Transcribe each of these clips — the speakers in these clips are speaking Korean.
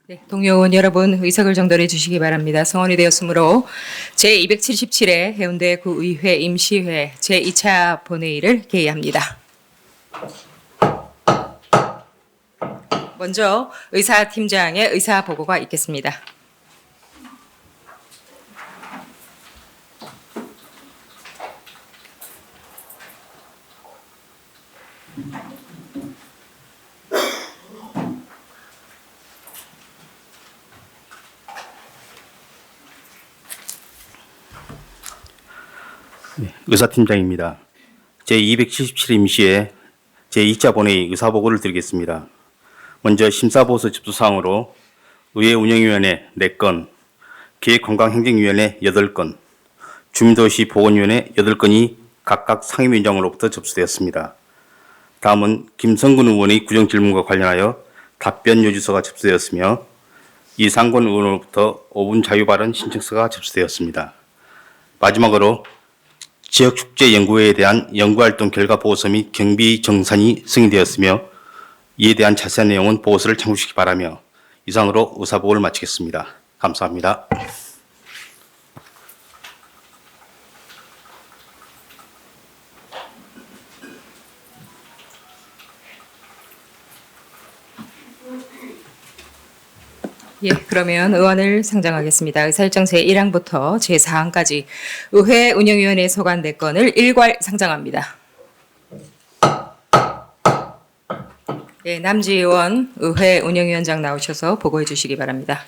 네, 동료 의원 여러분 의석을 정돈해 주시기 바랍니다. 성원이 되었으므로 제277회 해운대 구의회 임시회 제2차 본회의를 개의합니다. 먼저 의사팀장의 의사보고가 있겠습니다. 의사팀장입니다. 제277 임시회 제2차 본회의 의사보고를 드리겠습니다. 먼저 심사보고서 접수사항으로 의회 운영위원회 4건, 기획관광행정위원회 8건, 주민도시 보건위원회 8건이 각각 상임위원장으로부터 접수되었습니다. 다음은 김성근 의원의 구정질문과 관련하여 답변 요지서가 접수되었으며 이상권 의원으로부터 5분 자유발언 신청서가 접수되었습니다. 마지막으로 지역축제연구회에 대한 연구활동 결과 보고서 및 경비 정산이 승인되었으며 이에 대한 자세한 내용은 보고서를 참고하시기 바라며 이상으로 의사보고를 마치겠습니다. 감사합니다. 예, 그러면 의원을 상정하겠습니다. 의사일정 제1항부터 제4항까지 의회 운영위원회 소관 4건을 일괄 상정합니다. 예, 남지 의원 의회 운영위원장 나오셔서 보고해 주시기 바랍니다.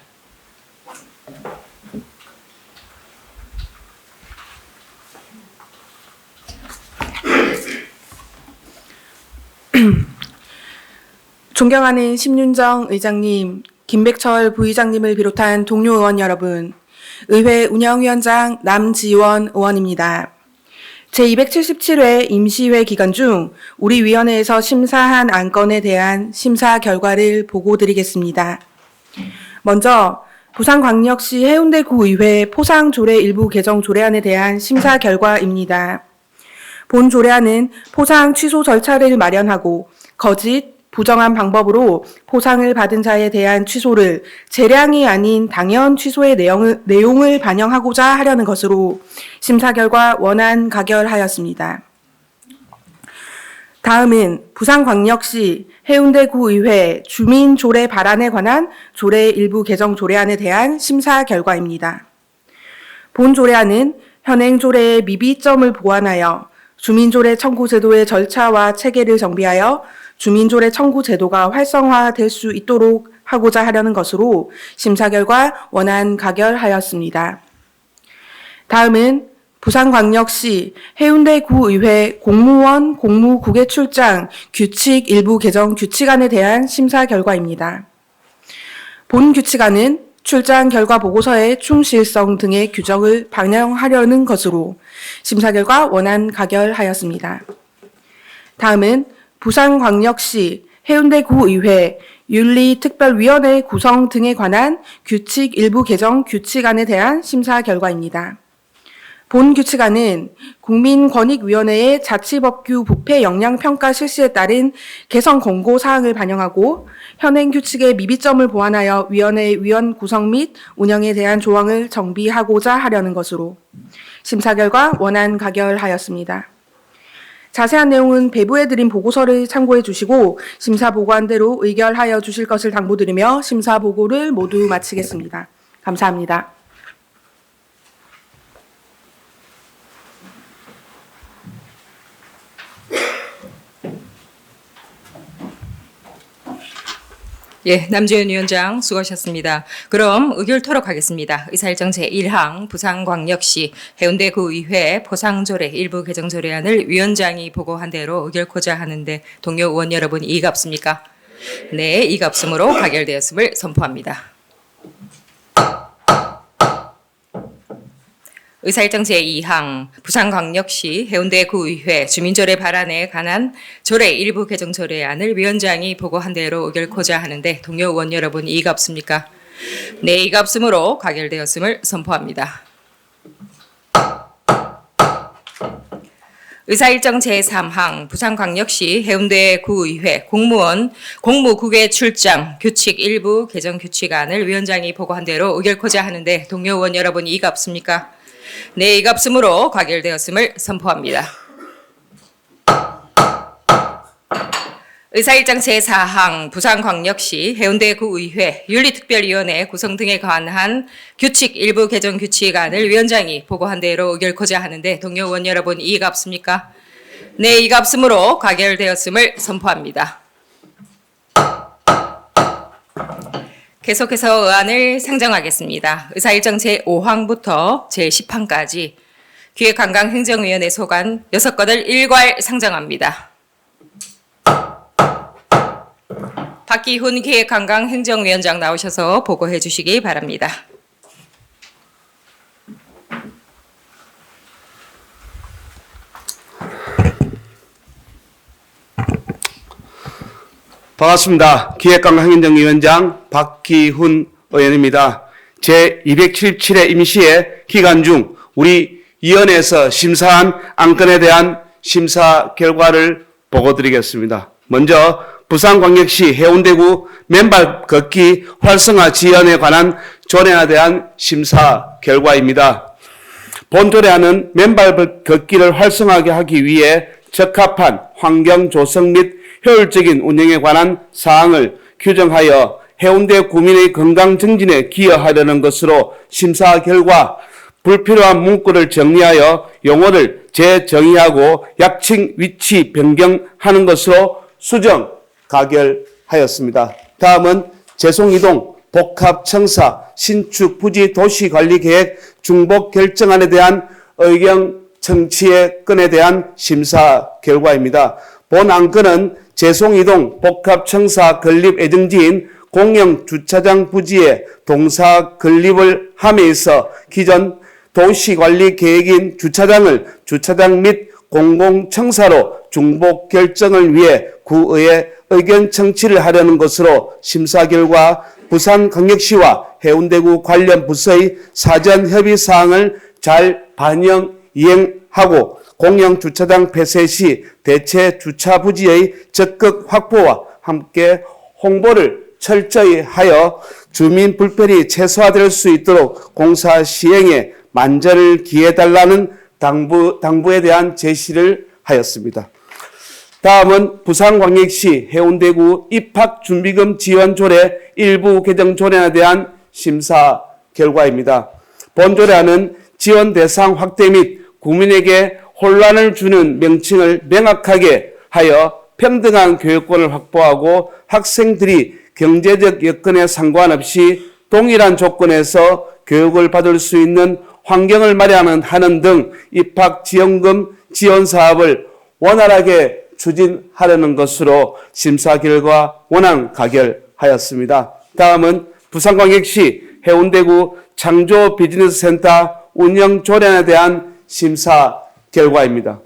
존경하는 심윤정 의장님, 김백철 부의장님을 비롯한 동료 의원 여러분, 의회 운영위원장 남지원 의원입니다. 제277회 임시회 기간 중 우리 위원회에서 심사한 안건에 대한 심사 결과를 보고드리겠습니다. 먼저 부산광역시 해운대구의회 포상조례 일부 개정 조례안에 대한 심사 결과입니다. 본 조례안은 포상 취소 절차를 마련하고 거짓, 부정한 방법으로 포상을 받은 자에 대한 취소를 재량이 아닌 당연 취소의 내용을 반영하고자 하려는 것으로 심사 결과 원안 가결하였습니다. 다음은 부산광역시 해운대구의회 주민조례 발안에 관한 조례 일부 개정 조례안에 대한 심사 결과입니다. 본 조례안은 현행 조례의 미비점을 보완하여 주민조례 청구 제도의 절차와 체계를 정비하여 주민조례 청구 제도가 활성화될 수 있도록 하고자 하려는 것으로 심사 결과 원안 가결하였습니다. 다음은 부산광역시 해운대구의회 공무원 공무국외 출장 규칙 일부 개정 규칙안에 대한 심사 결과입니다. 본 규칙안은 출장 결과 보고서의 충실성 등의 규정을 반영하려는 것으로 심사 결과 원안 가결하였습니다. 다음은 부산광역시 해운대구의회 윤리특별위원회 구성 등에 관한 규칙 일부 개정 규칙안에 대한 심사 결과입니다. 본 규칙안은 국민권익위원회의 자치법규 부패 역량평가 실시에 따른 개선 권고 사항을 반영하고 현행 규칙의 미비점을 보완하여 위원회의 위원 구성 및 운영에 대한 조항을 정비하고자 하려는 것으로 심사 결과 원안 가결하였습니다. 자세한 내용은 배부해드린 보고서를 참고해 주시고 심사 보고한 대로 의결하여 주실 것을 당부드리며 심사 보고를 모두 마치겠습니다. 감사합니다. 예, 남지원 위원장 수고하셨습니다. 그럼 의결 토록하겠습니다. 의사일정 제1항 부산광역시 해운대구의회 포상조례 일부 개정조례안을 위원장이 보고한 대로 의결코자 하는데 동료 의원 여러분 이의가 없습니까? 네, 이의가 없으므로 가결되었음을 선포합니다. 의사일정 제2항 부산광역시 해운대구의회 주민조례 발안에 관한 조례 일부 개정 조례안을 위원장이 보고한 대로 의결코자 하는데 동료 의원 여러분 이의가 없습니까? 네, 이의가 없으므로 가결되었음을 선포합니다. 의사일정 제3항 부산광역시 해운대구의회 공무원 공무국외 출장 규칙 일부 개정 규칙안을 위원장이 보고한 대로 의결코자 하는데 동료 의원 여러분이 이가 없습니까? 네, 이가 없으므로 가결되었음을 선포합니다. 의사일정 제4항 부산광역시 해운대구의회 윤리특별위원회 구성 등에 관한 규칙 일부 개정 규칙안을 위원장이 보고한 대로 의결코자 하는데 동료 의원 여러분 이의가 없습니까? 네, 이의가 없으므로 가결되었음을 선포합니다. 계속해서 의안을 상정하겠습니다. 의사일정 제5항부터 제10항까지 기획관광행정위원회 소관 6건을 일괄 상정합니다. 박기훈 기획관광행정위원장 나오셔서 보고해 주시기 바랍니다. 반갑습니다. 기획관광행정위원장 박기훈 의원입니다. 제277회 임시회 기간 중 우리 위원회에서 심사한 안건에 대한 심사 결과를 보고드리겠습니다. 먼저 부산광역시 해운대구 맨발 걷기 활성화 지원에 관한 조례에 대한 심사 결과입니다. 본 조례안은 맨발 걷기를 활성화하게 하기 위해 적합한 환경 조성 및 효율적인 운영에 관한 사항을 규정하여 해운대 구민의 건강 증진에 기여하려는 것으로 심사 결과 불필요한 문구를 정리하여 용어를 재정의하고 약칭 위치 변경하는 것으로 수정 가결하였습니다. 다음은 재송이동 복합청사 신축 부지 도시관리계획 중복 결정안에 대한 의견 청취의 건에 대한 심사 결과입니다. 본 안건은 재송이동 복합청사 건립 예정지인 공영 주차장 부지에 동사 건립을 함에 있어 기존 도시관리계획인 주차장을 주차장 및 공공청사로 중복 결정을 위해 구의회 의견 청취를 하려는 것으로 심사 결과 부산광역시와 해운대구 관련 부서의 사전 협의 사항을 잘 반영 이행하고 공영주차장 폐쇄 시 대체 주차 부지의 적극 확보와 함께 홍보를 철저히 하여 주민 불편이 최소화될 수 있도록 공사 시행에 만전을 기해달라는 당부에 대한 제시를 하였습니다. 다음은 부산광역시 해운대구 입학준비금 지원조례 일부 개정 조례에 대한 심사 결과입니다. 본 조례안은 지원 대상 확대 및 국민에게 혼란을 주는 명칭을 명확하게 하여 평등한 교육권을 확보하고 학생들이 경제적 여건에 상관없이 동일한 조건에서 교육을 받을 수 있는 환경을 마련하는 등 입학지원금 지원 사업을 원활하게 추진하려는 것으로 심사 결과 원안 가결하였습니다. 다음은 부산광역시 해운대구 창조비즈니스센터 운영 조례에 대한 심사 결과입니다.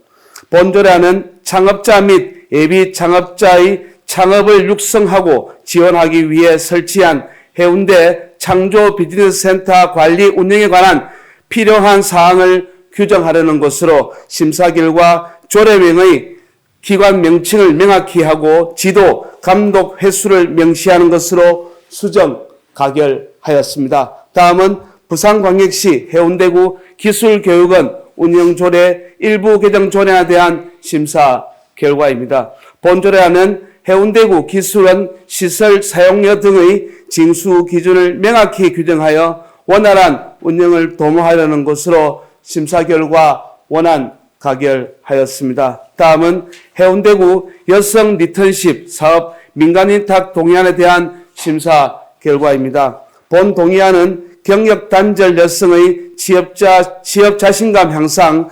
본 조례안은 창업자 및 예비 창업자의 창업을 육성하고 지원하기 위해 설치한 해운대 창조비즈니스센터 관리 운영에 관한 필요한 사항을 규정하려는 것으로 심사 결과 조례명의 기관 명칭을 명확히 하고 지도, 감독 횟수를 명시하는 것으로 수정 가결하였습니다. 다음은 부산광역시 해운대구 기술교육원 운영조례 일부 개정 조례에 대한 심사 결과입니다. 본 조례안은 해운대구 기술원 시설 사용료 등의 징수 기준을 명확히 규정하여 원활한 운영을 도모하려는 것으로 심사 결과 원안 가결하였습니다. 다음은 해운대구 여성 리턴십 사업 민간위탁 동의안에 대한 심사 결과입니다. 본 동의안은 경력 단절 여성의 취업 자신감 향상,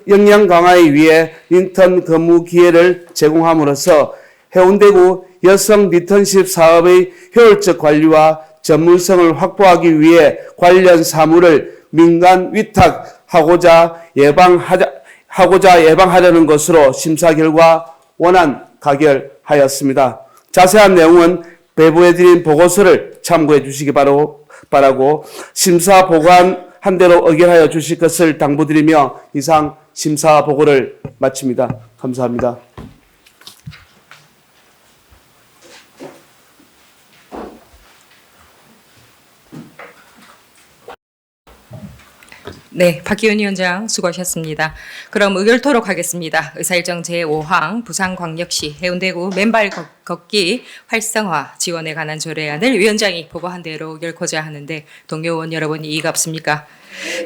역량 강화에 위해 인턴 근무 기회를 제공함으로써 해운대구 여성 리턴십 사업의 효율적 관리와 전문성을 확보하기 위해 관련 사무를 민간 위탁하고자 예방하려는 것으로 심사 결과 원안 가결하였습니다. 자세한 내용은 배부해드린 보고서를 참고해 주시기 바라고 심사 보고한 대로 의결하여 주실 것을 당부드리며 이상 심사 보고를 마칩니다. 감사합니다. 네, 박기훈 위원장 수고하셨습니다. 그럼 의결토록 하겠습니다. 의사일정 제5항 부산광역시 해운대구 맨발 걷기 활성화 지원에 관한 조례안을 위원장이 보고한 대로 의결코자 하는데 동료 의원 여러분 이의가 없습니까?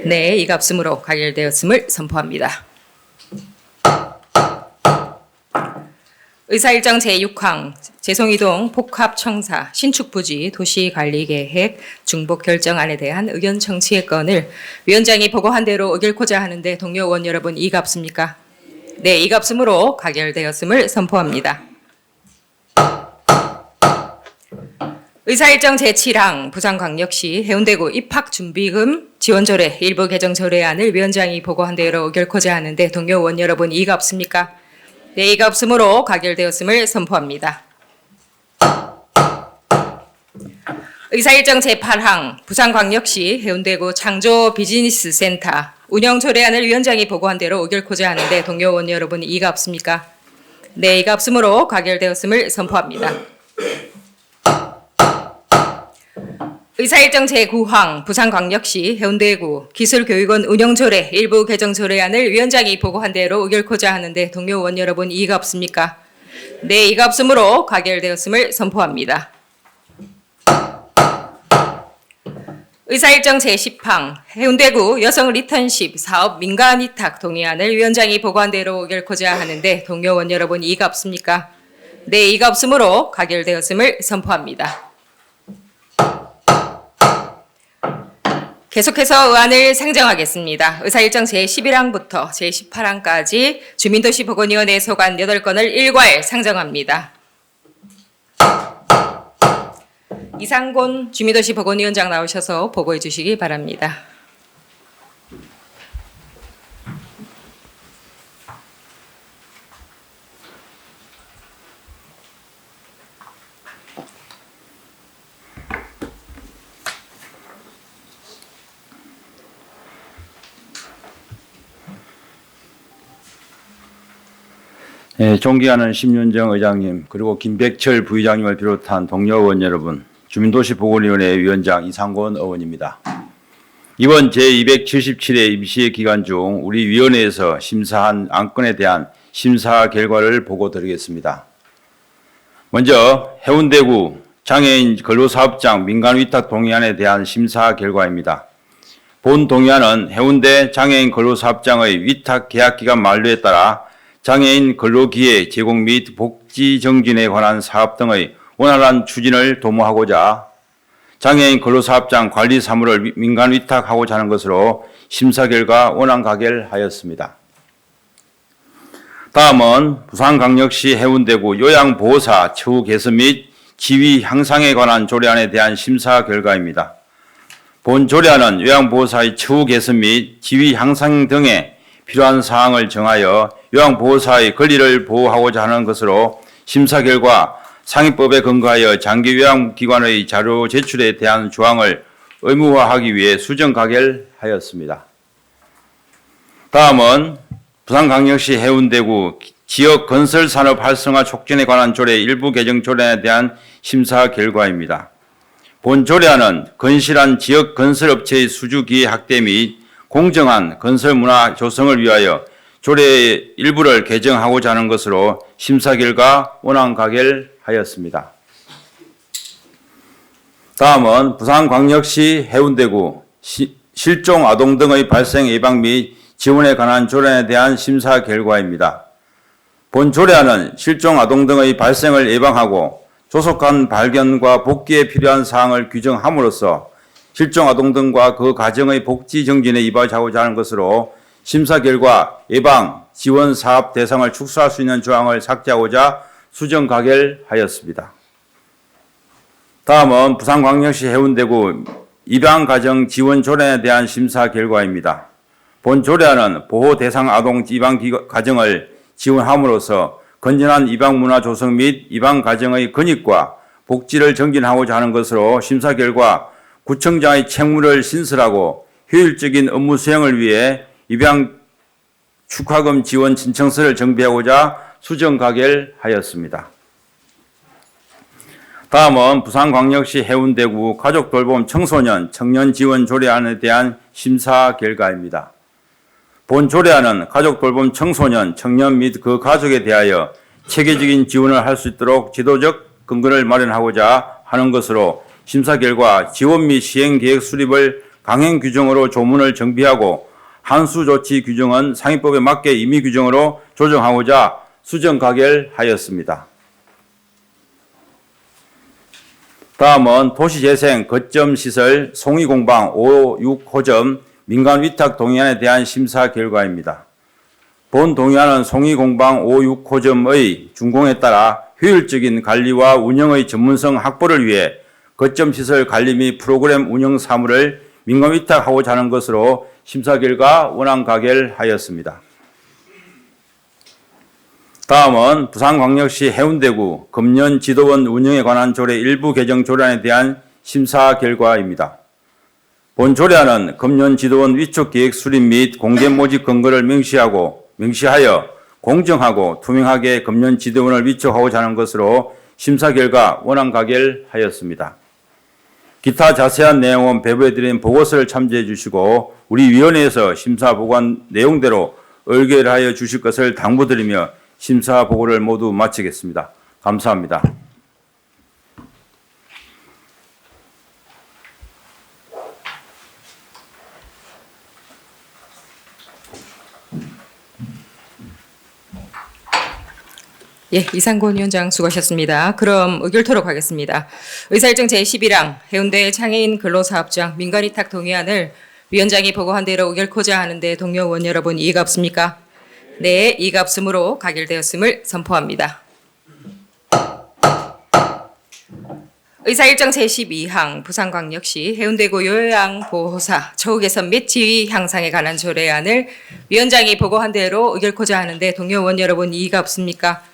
네, 이의가 없으므로 가결되었음을 선포합니다. 의사일정 제6항 재송이동 복합청사 신축부지 도시관리계획 중복 결정안에 대한 의견 청취의 건을 위원장이 보고한 대로 의결코자 하는데 동료 의원 여러분 이의가 없습니까? 네, 이의가 없으므로 가결되었음을 선포합니다. 의사일정 제7항 부산광역시 해운대구 입학준비금 지원조례 일부 개정조례안을 위원장이 보고한 대로 의결코자 하는데 동료 의원 여러분 이의가 없습니까? 네, 이의가 없으므로 가결되었음을 선포합니다. 의사일정 제8항 부산광역시 해운대구 창조비즈니스센터 운영조례안을 위원장이 보고한 대로 의결코자 하는데 동료 의원 여러분 이의가 없습니까? 네, 이의가 없으므로 가결되었음을 선포합니다. 의사일정 제9항 부산광역시 해운대구 기술교육원 운영조례 일부 개정조례안을 위원장이 보고한 대로 의결코자 하는데 동료 의원 여러분 이의가 없습니까? 네, 이의가 없으므로 가결되었음을 선포합니다. 의사일정 제10항 해운대구 여성 리턴십 사업 민간 위탁 동의안을 위원장이 보고한 대로 의결코자 하는데 동료 의원 여러분 이의가 없습니까? 네, 이의가 없으므로 가결되었음을 선포합니다. 계속해서 의안을 상정하겠습니다. 의사일정 제11항부터 제18항까지 주민도시보건위원회 소관 8건을 일괄 상정합니다. 이상곤 주민도시보건위원장 나오셔서 보고해 주시기 바랍니다. 네, 존경하는 심윤정 의장님, 그리고 김백철 부의장님을 비롯한 동료 의원 여러분, 주민도시보건위원회 위원장 이상곤 의원입니다. 이번 제277회 임시회 기간 중 우리 위원회에서 심사한 안건에 대한 심사 결과를 보고드리겠습니다. 먼저 해운대구 장애인 근로사업장 민간위탁 동의안에 대한 심사 결과입니다. 본 동의안은 해운대 장애인 근로사업장의 위탁 계약기간 만료에 따라 장애인 근로기회 제공 및 복지 정진에 관한 사업 등의 원활한 추진을 도모하고자 장애인 근로사업장 관리 사무를 민간 위탁하고자 하는 것으로 심사 결과 원안 가결하였습니다. 다음은 부산광역시 해운대구 요양보호사 처우 개선 및 지위 향상에 관한 조례안에 대한 심사 결과입니다. 본 조례안은 요양보호사의 처우 개선 및 지위 향상 등에 필요한 사항을 정하여 요양보호사의 권리를 보호하고자 하는 것으로 심사 결과 상위법에 근거하여 장기요양기관의 자료 제출에 대한 조항을 의무화하기 위해 수정 가결하였습니다. 다음은 부산광역시 해운대구 지역 건설 산업 활성화 촉진에 관한 조례 일부 개정 조례에 대한 심사 결과입니다. 본 조례안은 건실한 지역 건설업체의 수주기회 확대 및 공정한 건설 문화 조성을 위하여 조례의 일부를 개정하고자 하는 것으로 심사 결과 원안 가결하였습니다. 다음은 부산광역시 해운대구 실종 아동 등의 발생 예방 및 지원에 관한 조례에 대한 심사 결과입니다. 본 조례안은 실종 아동 등의 발생을 예방하고 조속한 발견과 복귀에 필요한 사항을 규정함으로써 실종 아동 등과 그 가정의 복지 정진에 이바지하고자 하는 것으로 심사 결과 예방, 지원 사업 대상을 축소할 수 있는 조항을 삭제하고자 수정 가결하였습니다. 다음은 부산광역시 해운대구 입양가정 지원 조례에 대한 심사 결과입니다. 본 조례안은 보호 대상 아동 입양 가정을 지원함으로써 건전한 입양 문화 조성 및 입양 가정의 건입과 복지를 정진하고자 하는 것으로 심사 결과 구청장의 책무를 신설하고 효율적인 업무 수행을 위해 입양 축하금 지원 신청서를 정비하고자 수정 가결하였습니다. 다음은 부산광역시 해운대구 가족돌봄 청소년 청년 지원 조례안에 대한 심사 결과입니다. 본 조례안은 가족돌봄 청소년, 청년 및 그 가족에 대하여 체계적인 지원을 할 수 있도록 지도적 근거를 마련하고자 하는 것으로 심사 결과 지원 및 시행 계획 수립을 강행 규정으로 조문을 정비하고 한수 조치 규정은 상위법에 맞게 임의 규정으로 조정하고자 수정 가결하였습니다. 다음은 도시재생 거점 시설 송이공방 5.6호점 민간 위탁 동의안에 대한 심사 결과입니다. 본 동의안은 송이공방 5.6호점의 준공에 따라 효율적인 관리와 운영의 전문성 확보를 위해 거점 시설 관리 및 프로그램 운영 사무를 민간 위탁하고자 하는 것으로 심사 결과 원안 가결하였습니다. 다음은 부산광역시 해운대구 금년 지도원 운영에 관한 조례 일부 개정 조례안에 대한 심사 결과입니다. 본 조례안은 금년 지도원 위촉 계획 수립 및 공개 모집 근거를 명시하여 공정하고 투명하게 금년 지도원을 위촉하고자 하는 것으로 심사 결과 원안 가결하였습니다. 기타 자세한 내용은 배부해드린 보고서를 참조해 주시고 우리 위원회에서 심사 보고한 내용대로 의결하여 주실 것을 당부드리며 심사 보고를 모두 마치겠습니다. 감사합니다. 예, 이상권 위원장 수고하셨습니다. 그럼 의결토록 하겠습니다. 의사일정 제11항 해운대 장애인 근로사업장 민간위탁 동의안을 위원장이 보고한 대로 의결코자 하는데 동료 의원 여러분 이의가 없습니까? 네, 이의가 없으므로 가결되었음을 선포합니다. 의사일정 제12항 부산광역시 해운대구 요양보호사 처우 개선 및 지위 향상에 관한 조례안을 위원장이 보고한 대로 의결코자 하는데 동료 의원 여러분 이의가 없습니까?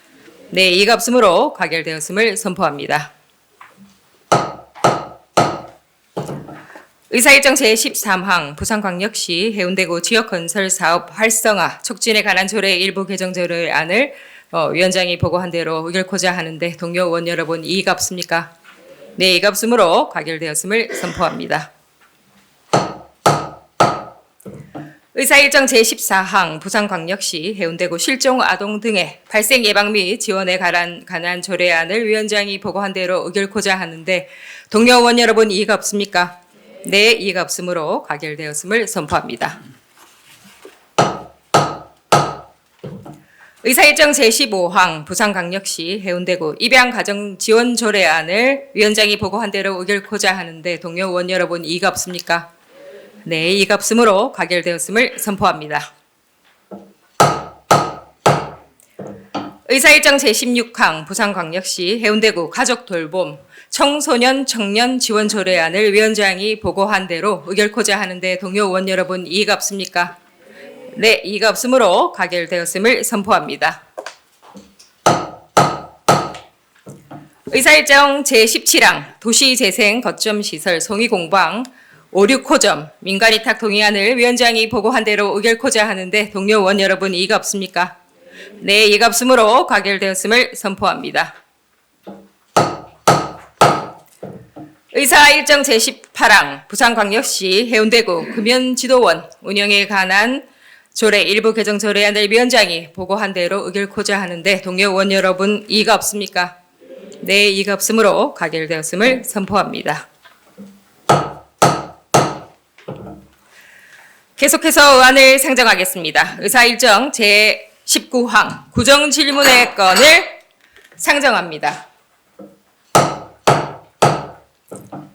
네, 이의가 없으므로 가결되었음을 선포합니다. 의사일정 제13항 부산광역시 해운대구 지역건설사업 활성화 촉진에 관한 조례 일부 개정 조례안을 위원장이 보고한 대로 의결코자 하는데 동료 의원 여러분 이의가 없습니까? 네, 이의가 없으므로 가결되었음을 선포합니다. 의사일정 제14항 부산광역시 해운대구 실종 아동 등의 발생 예방 및 지원에 관한 조례안을 위원장이 보고한 대로 의결코자 하는데 동료 의원 여러분 이의가 없습니까? 네, 이의가 없으므로 가결되었음을 선포합니다. 의사일정 제15항 부산광역시 해운대구 입양가정지원 조례안을 위원장이 보고한 대로 의결코자 하는데 동료 의원 여러분 이의가 없습니까? 네, 이의가 없으므로 가결되었음을 선포합니다. 의사일정 제16항 부산광역시 해운대구 가족돌봄 청소년 청년 지원 조례안을 위원장이 보고한 대로 의결코자 하는데 동료 의원 여러분 이의가 없습니까? 네, 이의가 없으므로 가결되었음을 선포합니다. 의사일정 제17항 도시재생 거점시설 송이공방 5.6호점 민간위탁 동의안을 위원장이 보고한 대로 의결코자 하는데 동료 의원 여러분 이의가 없습니까? 네, 이의가 없으므로 가결되었음을 선포합니다. 의사일정 제18항 부산광역시 해운대구 금연지도원 운영에 관한 조례 일부 개정 조례안을 위원장이 보고한 대로 의결코자 하는데 동료 의원 여러분 이의가 없습니까? 네, 이의가 없으므로 가결되었음을 선포합니다. 계속해서 의안을 상정하겠습니다. 의사일정 제19항 구정질문의 건을 상정합니다.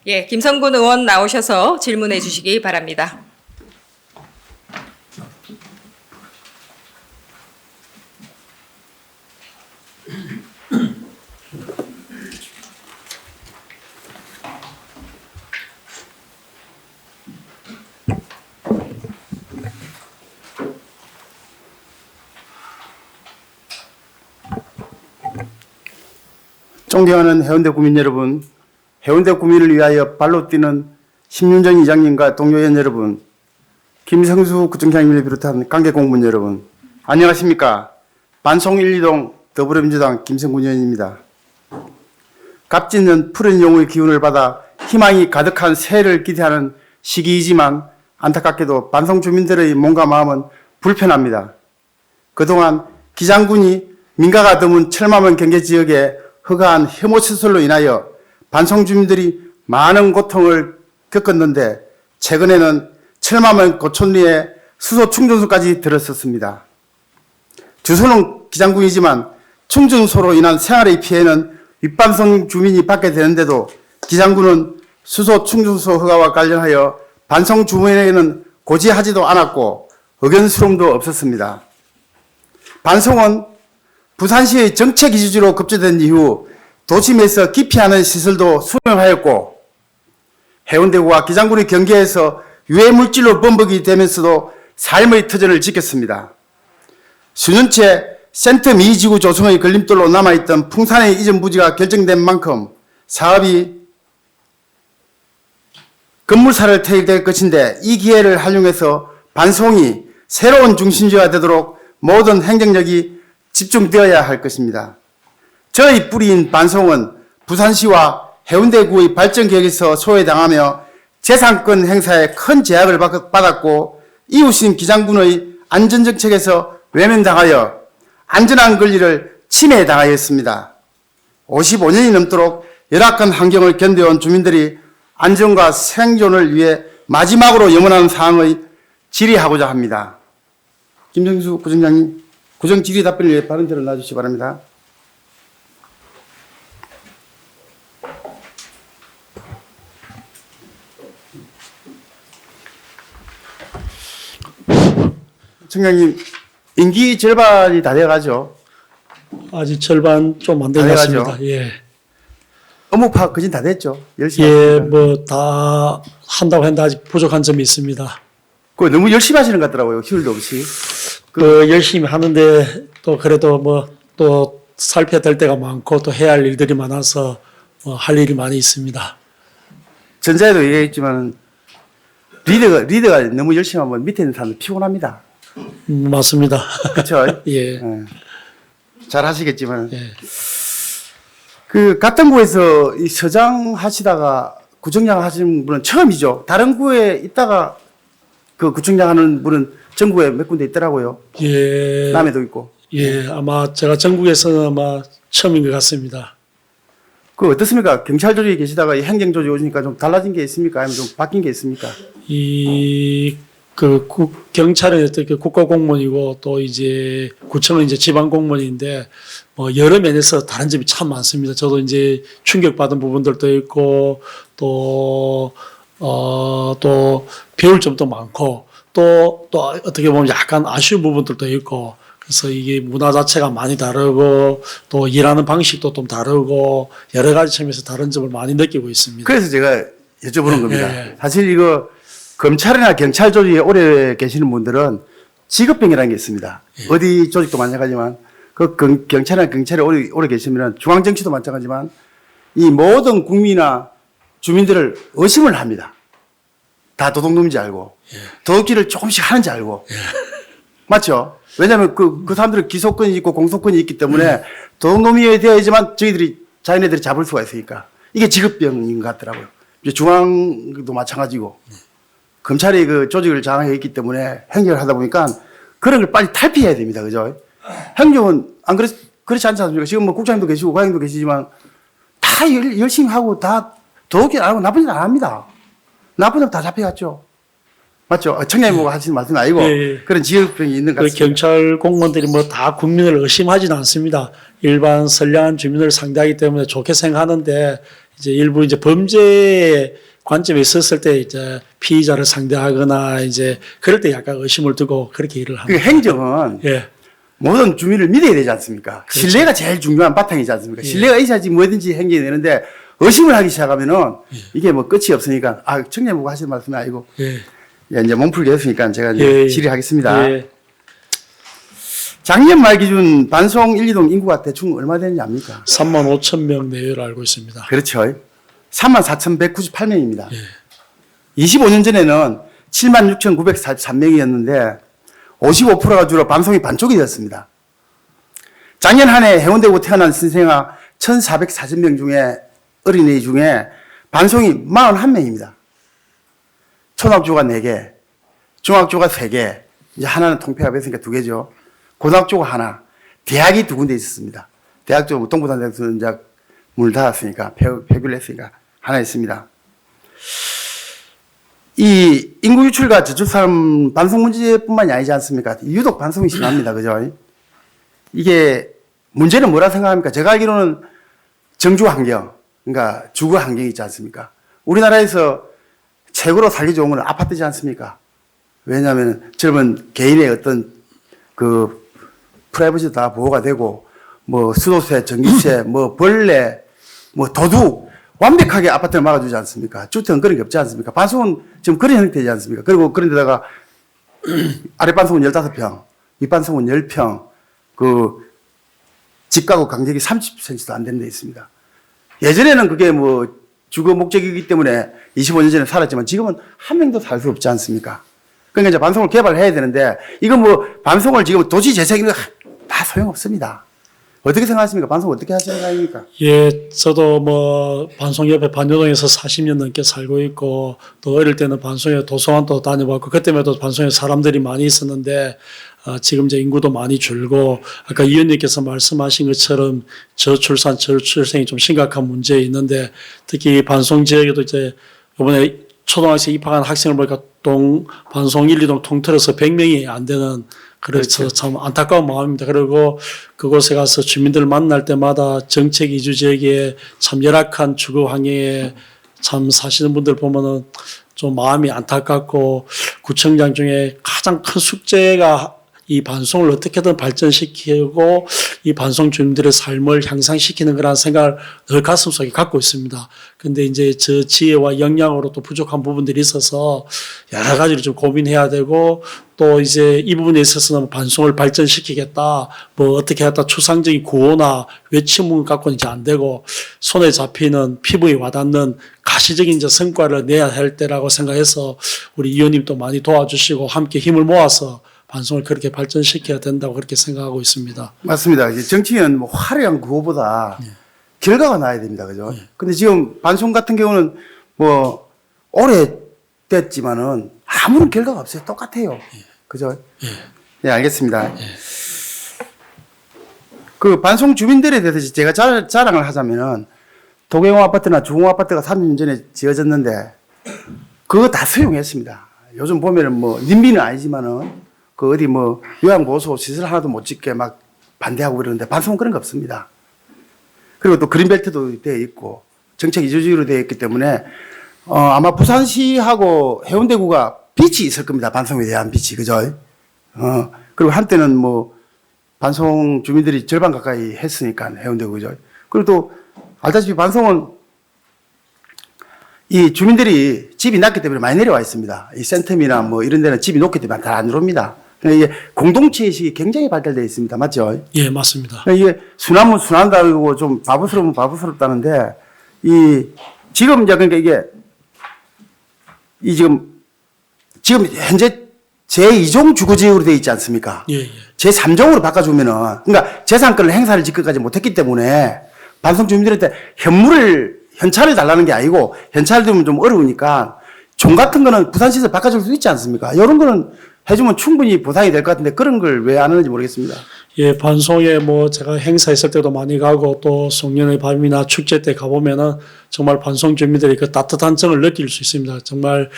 예, 김성군 의원 나오셔서 질문해 주시기 바랍니다. 존경하는 해운대 구민 여러분, 해운대 구민을 위하여 발로 뛰는 심윤정 이장님과 동료 의원 여러분, 김성수 구청장님을 비롯한 관계 공무원 여러분, 안녕하십니까. 반송 1, 2동 더불어민주당 김성군 의원입니다. 값짓는 푸른 용의 기운을 받아 희망이 가득한 새해를 기대하는 시기이지만 안타깝게도 반송 주민들의 몸과 마음은 불편합니다. 그동안 기장군이 민가가 드문 철마면 경계지역에 허가한 혐오시설로 인하여 반송 주민들이 많은 고통을 겪었는데 최근에는 철마면 고촌리에 수소 충전소까지 들었었습니다. 주소는 기장군이지만 충전소로 인한 생활의 피해는 윗반송 주민이 받게 되는데도 기장군은 수소 충전소 허가와 관련하여 반송 주민에게는 고지하지도 않았고 의견 수렴도 없었습니다. 반송은 부산시의 정책 이주지로 급제된 이후 도심에서 기피하는 시설도 수용하였고 해운대구와 기장군의 경계에서 유해물질로 범벅이 되면서도 삶의 터전을 지켰습니다. 수년째 센터 미지구 조성의 걸림돌로 남아있던 풍산의 이전 부지가 결정된 만큼 사업이 건물사를 태일될 것인데 이 기회를 활용해서 반송이 새로운 중심지가 되도록 모든 행정력이 집중되어야 할 것입니다. 저의 뿌리인 반송은 부산시와 해운대구의 발전 계획에서 소외당하며 재산권 행사에 큰 제약을 받았고 이웃인 기장군의 안전정책에서 외면당하여 안전한 권리를 침해당하였습니다. 55년이 넘도록 열악한 환경을 견뎌온 주민들이 안전과 생존을 위해 마지막으로 염원하는 사항의 질의하고자 합니다. 김정수 구청장님, 구청 질의 답변을 위해 발언대로 놔주시기 바랍니다. 청장님, 임기 절반이 다 돼가죠. 아직 절반 좀 안 된 것 다 돼가죠. 같습니다. 예. 업무 파악 그진 다 됐죠. 열심히 예, 하시니까. 뭐 다 한다고 했는데 아직 부족한 점이 있습니다. 그거 너무 열심히 하시는 것 같더라고요. 휴일도 없이. 열심히 하는데 또 그래도 뭐 또 살펴야 될 때가 많고 또 해야 할 일들이 많아서 할 일이 많이 있습니다. 전자에도 얘기했지만 리더가 너무 열심히 하면 밑에 있는 사람들 피곤합니다. 맞습니다. 그렇죠? 예. 잘 하시겠지만 예. 그 같은 구에서 이 서장 하시다가 구청장 하시는 분은 처음이죠. 다른 구에 있다가 그 구청장 하는 분은 전국에 몇 군데 있더라고요. 예. 남해도 있고. 예. 아마 제가 전국에서는 아마 처음인 것 같습니다. 그 어떻습니까? 경찰 조직에 계시다가 이 행정 조직에 오시니까 좀 달라진 게 있습니까? 아니면 좀 바뀐 게 있습니까? 경찰은 어떻게 국가공무원이고 또 이제 구청은 이제 지방공무원인데 뭐 여러 면에서 다른 점이 참 많습니다. 저도 이제 충격받은 부분들도 있고 또 배울 점도 많고 또 어떻게 보면 약간 아쉬운 부분들도 있고 그래서 이게 문화 자체가 많이 다르고 또 일하는 방식도 좀 다르고 여러 가지 점에서 다른 점을 많이 느끼고 있습니다. 그래서 제가 여쭤보는 겁니다. 예. 사실 이거 검찰이나 경찰 조직에 오래 계시는 분들은 직업병이라는 게 있습니다. 어디 조직도 마찬가지지만 그 경찰이나 경찰에 오래 계시면 중앙정치도 마찬가지지만 이 모든 국민이나 주민들을 의심을 합니다. 다 도둑놈인지 알고 도둑질을 조금씩 하는지 알고 맞죠? 왜냐하면 그 사람들은 기소권이 있고 공소권이 있기 때문에 도둑놈이 되어야지만 자기네들이 잡을 수가 있으니까 이게 직업병인 것 같더라고요. 이제 중앙도 마찬가지고 검찰이 그 조직을 장악해 있기 때문에 행정을 하다 보니까 그런 걸 빨리 탈피해야 됩니다. 그죠? 행정은 안 그렇지 않지 않습니까? 지금 뭐 국장님도 계시고 과장님도 계시지만 다 열심히 하고 다 도둑질 안 하고 나쁜 일 안 합니다. 나쁜 놈 다 잡혀갔죠. 맞죠? 청장님 보고 하시는 말씀 아니고 예. 그런 직업병이 있는 것 같습니다. 경찰 공무원들이 뭐 다 국민을 의심하지는 않습니다. 일반 선량한 주민을 상대하기 때문에 좋게 생각하는데 이제 일부 이제 범죄 관점에 있었을 때 이제 피의자를 상대하거나 이제 그럴 때 약간 의심을 두고 그렇게 일을 그 합니다. 행정은 예. 모든 주민을 믿어야 되지 않습니까? 그렇죠. 신뢰가 제일 중요한 바탕이지 않습니까? 예. 신뢰가 있어야지 뭐든지 행정이 되는데 의심을 하기 시작하면은 이게 뭐 끝이 없으니까 청장님 보고 하시는 말씀이 아니고 예. 예, 이제 몸풀기 했으니까 제가 이제 예. 질의하겠습니다. 예. 작년 말 기준 반송 1, 2동 인구가 대충 얼마 되는지 압니까? 3만 5천 명 내외로 알고 있습니다. 그렇죠. 34,198명입니다. 예. 25년 전에는 76,943명이었는데 55%가 주로 방송이 반쪽이 되었습니다. 작년 한 해 해운대구 태어난 신생아 1,440명 중에 어린이 중에 반송이 41명입니다. 초등학교가 4개, 중학교가 3개, 이제 하나는 통폐합 했으니까 2개죠. 고등학교가 하나, 대학이 2군데 있었습니다. 대학교 동부단대학교는 이제 문을 닫았으니까 폐교를 했으니까 하나 있습니다. 이 인구 유출과 저출산 반송 문제뿐만이 아니지 않습니까? 유독 반송이 심합니다. 그죠? 이게 문제는 뭐라 생각합니까? 제가 알기로는 정주 환경, 그러니까 주거 환경이 있지 않습니까? 우리나라에서 최고로 살기 좋은 건 아파트지 않습니까? 왜냐하면 젊은 개인의 어떤 그 프라이버시도 다 보호가 되고 뭐 수도세, 전기세, 뭐 벌레, 뭐 도둑 완벽하게 아파트를 막아주지 않습니까? 주택은 그런 게 없지 않습니까? 반송은 지금 그런 형태지 않습니까? 그리고 그런 데다가 아랫반송은 15평, 윗반송은 10평, 그 집가구 간격이 30cm도 안 되는 데 있습니다. 예전에는 그게 뭐 주거 목적이기 때문에 25년 전에 살았지만 지금은 한 명도 살 수 없지 않습니까? 그러니까 이제 반송을 개발해야 되는데 이건 뭐 반송을 지금 도시 재생이 다 소용없습니다. 어떻게 생각하십니까? 반송 어떻게 하시는 생각입니까? 예, 저도 뭐 반송 옆에 반여동에서 40년 넘게 살고 있고 또 어릴 때는 반송에 도서관도 다녀봤고 그때마다 반송에 사람들이 많이 있었는데 지금 이제 인구도 많이 줄고 아까 이 의원님께서 말씀하신 것처럼 저출산, 저출생이 좀 심각한 문제 있는데 특히 반송 지역에도 이제 이번에 초등학생 입학한 학생을 보니까 반송 1, 2동 통틀어서 100명이 안 되는 그래서 그렇죠. 참 안타까운 마음입니다. 그리고 그곳에 가서 주민들 만날 때마다 정책 이주 지역에 참 열악한 주거 환경에 참 사시는 분들 보면은 좀 마음이 안타깝고 구청장 중에 가장 큰 숙제가 이 반송을 어떻게든 발전시키고 이 반송 주민들의 삶을 향상시키는 거라는 생각을 늘 가슴속에 갖고 있습니다. 근데 이제 저 지혜와 역량으로 또 부족한 부분들이 있어서 여러 가지를 좀 고민해야 되고 또 이제 이 부분에 있어서는 반송을 발전시키겠다, 뭐 어떻게 하다 추상적인 구호나 외침문 갖고는 이제 안 되고 손에 잡히는 피부에 와닿는 가시적인 이제 성과를 내야 할 때라고 생각해서 우리 의원님도 많이 도와주시고 함께 힘을 모아서 반송을 그렇게 발전시켜야 된다고 그렇게 생각하고 있습니다. 맞습니다. 정치는 뭐 화려한 구호보다 결과가 나야 됩니다. 그죠? 근데 지금 반송 같은 경우는 뭐 오래됐지만은 아무런 결과가 없어요. 똑같아요. 그죠? 예, 알겠습니다. 그 반송 주민들에 대해서 제가 자랑을 하자면은 도경호 아파트나 중호 아파트가 30년 전에 지어졌는데 그거 다 수용했습니다. 요즘 보면은 뭐 님비는 아니지만은 그 어디 뭐 요양보호소 시설 하나도 못 짓게 막 반대하고 그러는데 반송은 그런 거 없습니다. 그리고 또 그린벨트도 되어 있고 정책 이주지로 되어 있기 때문에 아마 부산시하고 해운대구가 빛이 있을 겁니다. 반송에 대한 빛이. 그죠? 그리고 한때는 뭐 반송 주민들이 절반 가까이 했으니까 해운대구. 그죠? 그리고 또 알다시피 반송은 이 주민들이 집이 낮기 때문에 많이 내려와 있습니다. 이 센텀이나 뭐 이런 데는 집이 높기 때문에 잘 안 들어옵니다. 그러니까 이게 공동체 의식이 굉장히 발달되어 있습니다. 맞죠? 예, 맞습니다. 그러니까 이게 순하면 순한다고 좀 바보스러우면 바보스럽다는데 지금 이제 그러니까 이게 지금 현재 제2종 주거지역으로 되어 있지 않습니까? 예, 예. 제3종으로 바꿔주면은 그러니까 재산권을 행사를 지금까지 못했기 때문에 반송 주민들한테 현찰을 달라는 게 아니고 현찰 들면 좀 어려우니까 종 같은 거는 부산시에서 바꿔줄 수 있지 않습니까? 이런 거는 해주면 충분히 보상이 될 것 같은데 그런 걸 왜 안 하는지 모르겠습니다. 예, 반송에 뭐 제가 행사했을 때도 많이 가고 또 송년회 밤이나 축제 때 가보면은 정말 반송 주민들이 그 따뜻한 정을 느낄 수 있습니다. 정말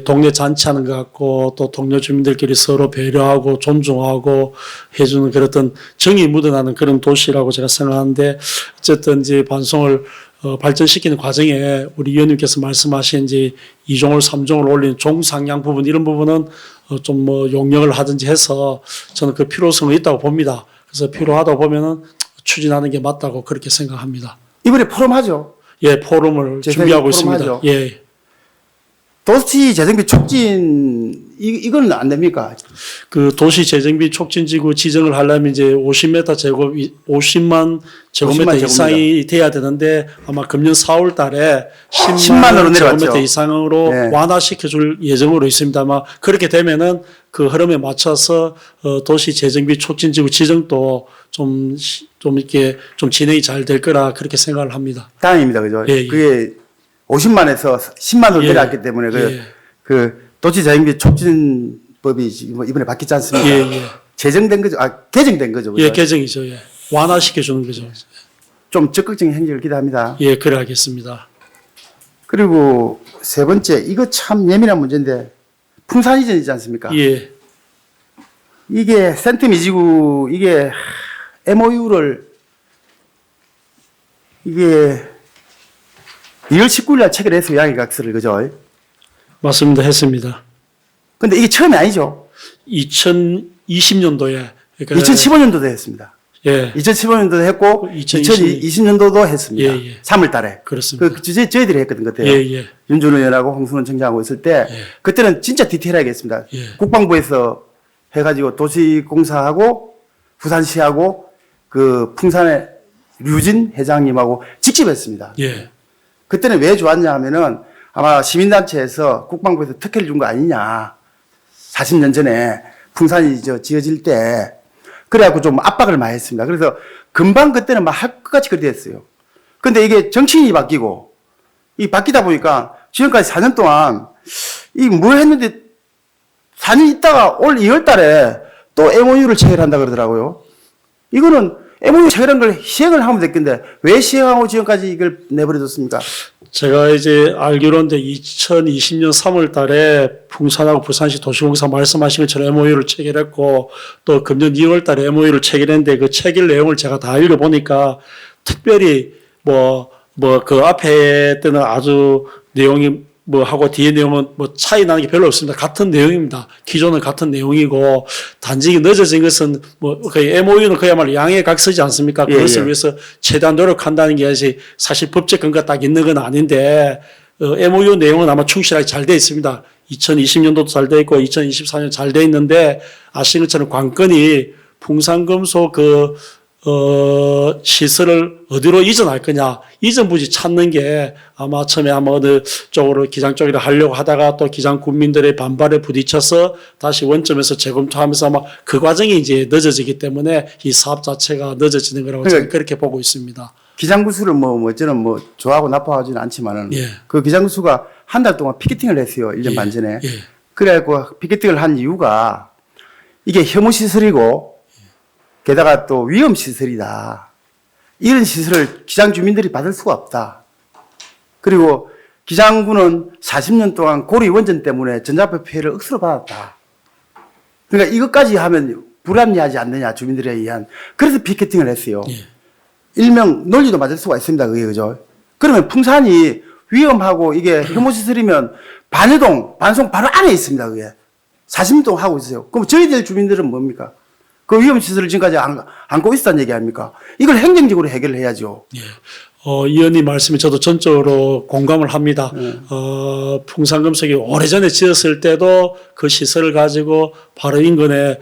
동네 잔치하는 것 같고 또 동료 주민들끼리 서로 배려하고 존중하고 해주는 그런 정이 묻어나는 그런 도시라고 제가 생각하는데 어쨌든 이제 반송을 발전시키는 과정에 우리 의원님께서 말씀하신 이제 2종을 3종을 올리는 종상향 부분 이런 부분은 좀 뭐 용역을 하든지 해서 저는 그 필요성이 있다고 봅니다. 그래서 필요하다고 보면은 추진하는 게 맞다고 그렇게 생각합니다. 이번에 포럼하죠. 예, 포럼을 준비하고 있습니다. 포럼하죠. 예. 도시 재정비 촉진 이건 안 됩니까? 그 도시 재정비 촉진지구 지정을 하려면 이제 50m 제곱, 50만 제곱미터 50만 이상이 돼야 되는데 아마 금년 4월 달에 10만으로 10만 내려갔죠. 제곱미터 이상으로 네. 완화시켜 줄 예정으로 있습니다. 아마 그렇게 되면은 그 흐름에 맞춰서 도시 재정비 촉진지구 지정도 좀 이렇게 좀 진행이 잘 될 거라 그렇게 생각을 합니다. 다행입니다. 그죠? 예, 예. 그게 50만에서 10만으로 예. 내려갔기 때문에 예. 그 도시 재정비 촉진법이 지금 이번에 바뀌지 않습니까? 예, 예. 제정된 거죠. 개정된 거죠. 그죠? 예, 개정이죠. 예. 완화시켜 주는 거죠. 좀 적극적인 행정을 기대합니다. 예, 그래 하겠습니다. 그리고 세 번째, 이거 참 예민한 문제인데 풍산 이전이지 않습니까? 예. 이게 센트미지구 이게 MOU를 이게 2월 19일 날 체결해서 양해각서를 그죠? 맞습니다. 했습니다. 근데 이게 처음이 아니죠. 2020년도에 그러니까 2015년도도 했습니다. 예, 2015년도도 했고 2020년도도 했습니다. 예, 예. 3월 달에. 그렇습니다. 저희들이 했거든 그때요. 예, 예. 윤준호 의원하고 홍순원 청장하고 있을 때 예. 그때는 진짜 디테일하게 했습니다. 예. 국방부에서 해가지고 도시공사하고 부산시하고 그 풍산의 류진 회장님하고 직접 했습니다. 예, 그때는 왜 좋았냐 하면은 아마 시민단체에서 국방부에서 특혜를 준 거 아니냐. 40년 전에 풍산이 지어질 때. 그래갖고 좀 압박을 많이 했습니다. 그래서 금방 그때는 막 할 것 같이 그렇게 됐어요. 근데 이게 정치인이 바뀌고, 이 바뀌다 보니까 지금까지 4년 동안 이 뭘 했는데 4년 있다가 올 2월 달에 또 MOU를 체결한다 그러더라고요. 이거는 MOU 체결한 걸 시행을 하면 됐겠는데 왜 시행하고 지금까지 이걸 내버려뒀습니까? 제가 이제 알기로는 2020년 3월 달에 풍산하고 부산시 도시공사 말씀하신 것처럼 MOU를 체결했고 또 금년 2월 달에 MOU를 체결했는데 그 체결 내용을 제가 다 읽어보니까 특별히 그 앞에 때는 아주 내용이 하고 뒤에 내용은 차이 나는 게 별로 없습니다. 같은 내용입니다. 기존은 같은 내용이고 단지 늦어진 것은 거의 MOU는 그야말로 양해각서지 않습니까? 예, 그것을 예. 위해서 최대한 노력한다는 게 사실 법적 근거가 딱 있는 건 아닌데 MOU 내용은 아마 충실하게 잘 돼 있습니다. 2020년도도 잘 돼 있고 2024년 잘 돼 있는데 아시는 것처럼 관건이 풍산금속 시설을 어디로 이전할 거냐. 이전 부지 찾는 게 아마 처음에 어느 쪽으로 기장 쪽으로 하려고 하다가 또 기장 군민들의 반발에 부딪혀서 다시 원점에서 재검토하면서 아마 그 과정이 이제 늦어지기 때문에 이 사업 자체가 늦어지는 거라고 저는 그렇게 보고 있습니다. 기장구수를 저는 좋아하고 나빠하지는 않지만은 예. 그 기장구수가 한 달 동안 피켓팅을 했어요. 1년 반 전에. 예. 그래갖고 피켓팅을 한 이유가 이게 혐오시설이고 게다가 또 위험시설이다. 이런 시설을 기장 주민들이 받을 수가 없다. 그리고 기장군은 40년 동안 고리 원전 때문에 전자파 피해를 억수로 받았다. 그러니까 이것까지 하면 불합리하지 않느냐, 주민들에 의한. 그래서 피켓팅을 했어요. 예. 일명 논리도 맞을 수가 있습니다. 그게 그죠? 그러면 풍산이 위험하고 이게 혐오시설이면 반송 바로 안에 있습니다. 그게 40년 동안 하고 있어요. 그럼 저희들 주민들은 뭡니까? 그 위험시설을 지금까지 안고 있었다는 얘기 아닙니까? 이걸 행정적으로 해결을 해야죠. 예. 의원님 말씀에 저도 전적으로 공감을 합니다. 풍산금속이 오래전에 지었을 때도 그 시설을 가지고 바로 인근에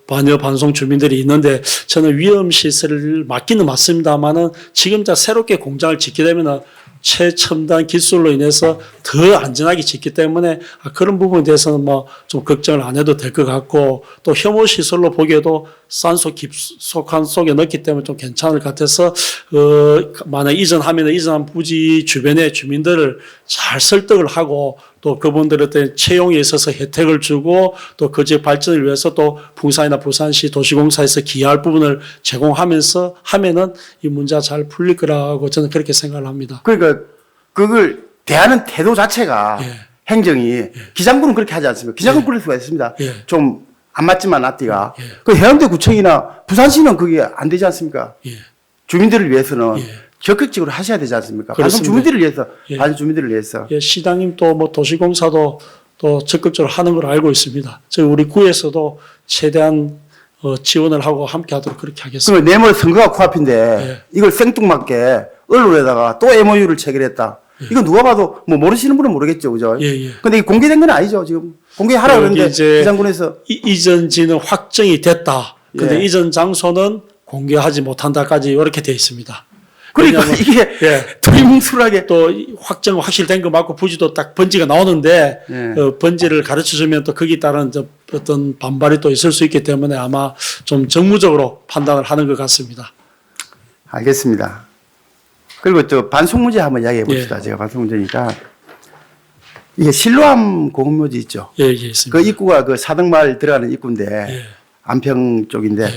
반여 반송 주민들이 있는데 저는 위험시설을 맞기는 맞습니다만은 지금 새롭게 공장을 짓게 되면은 최첨단 기술로 인해서 더 안전하게 짓기 때문에 그런 부분에 대해서는 좀 걱정을 안 해도 될 것 같고 또 혐오 시설로 보기에도 산소 깊숙한 속에 넣기 때문에 좀 괜찮을 것 같아서 만약 이전하면 이전한 부지 주변의 주민들을 잘 설득을 하고 또 그분들한테 채용에 있어서 혜택을 주고 또 그 지역 발전을 위해서 또 풍산이나 부산시 도시공사에서 기여할 부분을 제공하면서 하면은 이 문제가 잘 풀릴 거라고 저는 그렇게 생각을 합니다. 그러니까 그걸 대하는 태도 자체가 예. 행정이 기장군은 그렇게 하지 않습니다. 기장군 그럴 수가 있습니다. 예. 좀 안 맞지만 앞뒤가. 예. 그 해운대 구청이나 부산시는 그게 안 되지 않습니까? 예. 주민들을 위해서는 예. 적극적으로 하셔야 되지 않습니까? 반송 그렇습니다. 주민들을 위해서, 예. 반송 주민들을 위해서. 예, 시장님 또 도시공사도 또 적극적으로 하는 걸 알고 있습니다. 저희 우리 구에서도 최대한 지원을 하고 함께 하도록 그렇게 하겠습니다. 그러면 내일 모레 선거가 코앞인데 예. 이걸 생뚱맞게 언론에다가 또 MOU를 체결했다. 이거 누가 봐도 뭐 모르시는 분은 모르겠죠, 그죠? 예, 예. 근데 이게 공개된 건 아니죠, 지금. 공개하라고 여기 그러는데 이제 기장군에서 이전지는 확정이 됐다. 근데 예. 이전 장소는 공개하지 못한다까지 이렇게 돼 있습니다. 그러니까 왜냐하면 이게 예. 두리뭉술하게 또 확정 확실된 거 맞고 부지도 딱 번지가 나오는데 예. 번지를 가르쳐 주면 또 거기에 따른 어떤 반발이 또 있을 수 있기 때문에 아마 좀 정무적으로 판단을 하는 것 같습니다. 알겠습니다. 그리고 또 반송 문제 한번 이야기해 봅시다. 예. 제가 반송 문제니까 이게 실로암 공업묘지 있죠. 예, 예, 있습니다. 그 입구가 그 사등마을 들어가는 입구인데 예. 안평 쪽인데 예.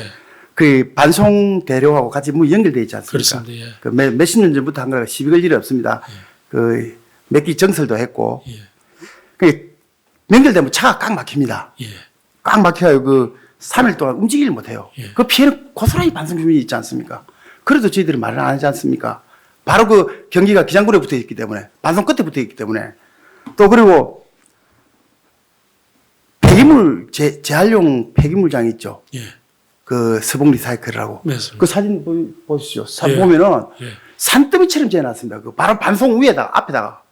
그 반송 대로하고 같이 뭐 연결돼 있지 않습니까? 그렇습니다. 예. 그 몇십 년 전부터 한 거라 시비 걸 일이 없습니다. 그 몇 기 정설도 했고 예. 그 연결되면 차가 꽉 막힙니다. 예. 꽉 막혀요. 그 3일 동안 움직이질 못해요. 예. 그 피해는 고스란히 반송 주민이 있지 않습니까? 그래도 저희들이 말을 안 하지 않습니까? 바로 그 경기가 기장군에 붙어 있기 때문에 반송 끝에 붙어 있기 때문에 또 그리고 폐기물 재활용 폐기물장 있죠. 예. 그 서봉 리사이클이라고. 맞습니다. 그 사진 보시죠. 예. 보면은 예. 산더미처럼 재놨습니다. 그 바로 반송 위에다가 앞에다가